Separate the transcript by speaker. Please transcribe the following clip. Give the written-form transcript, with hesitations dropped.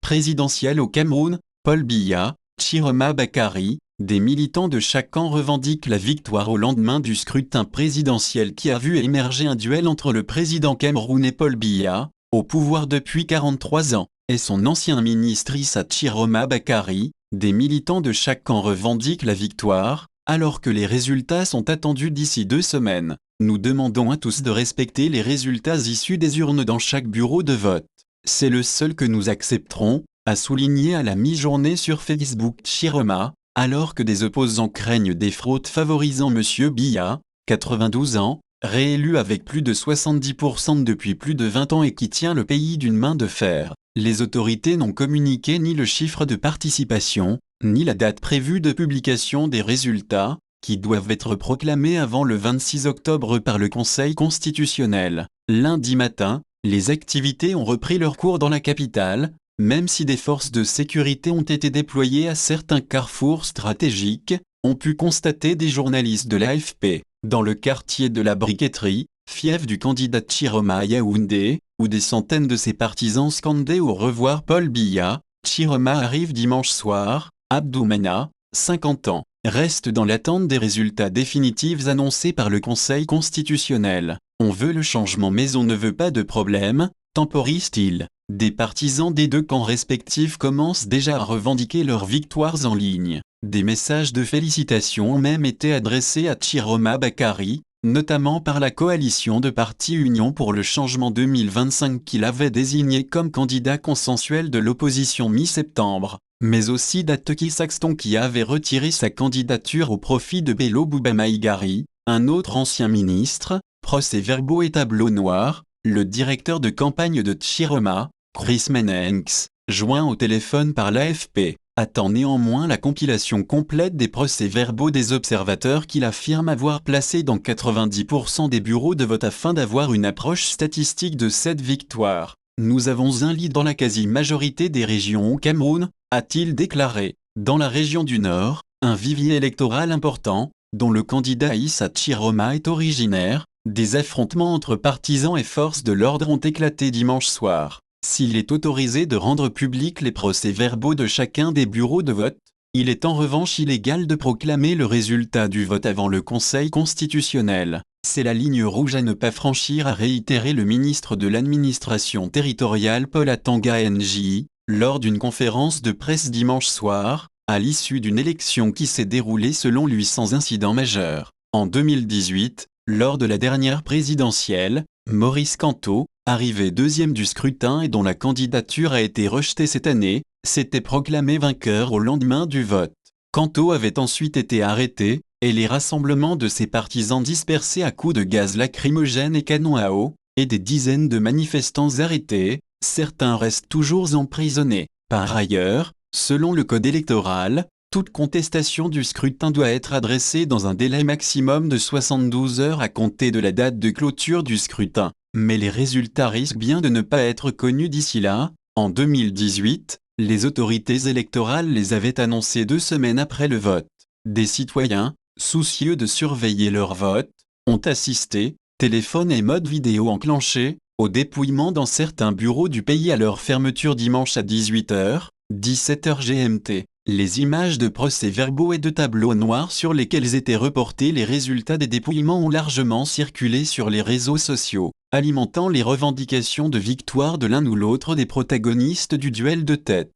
Speaker 1: présidentielle au Cameroun, Paul Biya, Chiroma Bakary, des militants de chaque camp revendiquent la victoire au lendemain du scrutin présidentiel qui a vu émerger un duel entre le président camerounais Paul Biya, au pouvoir depuis 43 ans, et son ancien ministre Issa Chiroma Bakary. Des militants de chaque camp revendiquent la victoire, alors que les résultats sont attendus d'ici 2 semaines. Nous demandons à tous de respecter les résultats issus des urnes dans chaque bureau de vote. C'est le seul que nous accepterons, a souligné à la mi-journée sur Facebook Chiroma, alors que des opposants craignent des fraudes favorisant M. Biya, 92 ans, réélu avec plus de 70% depuis plus de 20 ans et qui tient le pays d'une main de fer. Les autorités n'ont communiqué ni le chiffre de participation, ni la date prévue de publication des résultats, qui doivent être proclamés avant le 26 octobre par le Conseil constitutionnel. Lundi matin, les activités ont repris leur cours dans la capitale, même si des forces de sécurité ont été déployées à certains carrefours stratégiques, ont pu constater des journalistes de l'AFP. Dans le quartier de la Briqueterie, fief du candidat Chiroma à Yaoundé, où des centaines de ses partisans scandaient au revoir Paul Biya, Chiroma arrive dimanche soir. Abdou Mana, 50 ans, reste dans l'attente des résultats définitifs annoncés par le Conseil constitutionnel. On veut le changement mais on ne veut pas de problème, temporise-t-il. Des partisans des deux camps respectifs commencent déjà à revendiquer leurs victoires en ligne. Des messages de félicitations ont même été adressés à Chiroma Bakary, notamment par la coalition de partis Union pour le changement 2025 qu'il avait désigné comme candidat consensuel de l'opposition mi-septembre, mais aussi d'Atoki Saxton qui avait retiré sa candidature au profit de Bello Bouba Maïgari, un autre ancien ministre. Procès-verbaux et tableau noir, le directeur de campagne de Chiroma, Chris Menenks, joint au téléphone par l'AFP, attend néanmoins la compilation complète des procès-verbaux des observateurs qu'il affirme avoir placés dans 90% des bureaux de vote afin d'avoir une approche statistique de cette victoire. Nous avons un lead dans la quasi-majorité des régions au Cameroun, a-t-il déclaré. Dans la région du Nord, un vivier électoral important, dont le candidat Issa Chiroma est originaire, des affrontements entre partisans et forces de l'ordre ont éclaté dimanche soir. S'il est autorisé de rendre publics les procès-verbaux de chacun des bureaux de vote, il est en revanche illégal de proclamer le résultat du vote avant le Conseil constitutionnel. C'est la ligne rouge à ne pas franchir, a réitéré le ministre de l'administration territoriale Paul Atanga NJ, lors d'une conférence de presse dimanche soir, à l'issue d'une élection qui s'est déroulée selon lui sans incident majeur. En 2018, lors de la dernière présidentielle, Maurice Kamto, arrivé deuxième du scrutin et dont la candidature a été rejetée cette année, s'était proclamé vainqueur au lendemain du vote. Kamto avait ensuite été arrêté, et les rassemblements de ses partisans dispersés à coups de gaz lacrymogène et canons à eau, et des dizaines de manifestants arrêtés, certains restent toujours emprisonnés. Par ailleurs, selon le code électoral, toute contestation du scrutin doit être adressée dans un délai maximum de 72 heures à compter de la date de clôture du scrutin. Mais les résultats risquent bien de ne pas être connus d'ici là. En 2018, les autorités électorales les avaient annoncés 2 semaines après le vote. Des citoyens, soucieux de surveiller leur vote, ont assisté, téléphone et mode vidéo enclenché, au dépouillement dans certains bureaux du pays à leur fermeture dimanche à 18h, 17h GMT. Les images de procès-verbaux et de tableaux noirs sur lesquels étaient reportés les résultats des dépouillements ont largement circulé sur les réseaux sociaux, alimentant les revendications de victoire de l'un ou l'autre des protagonistes du duel de tête.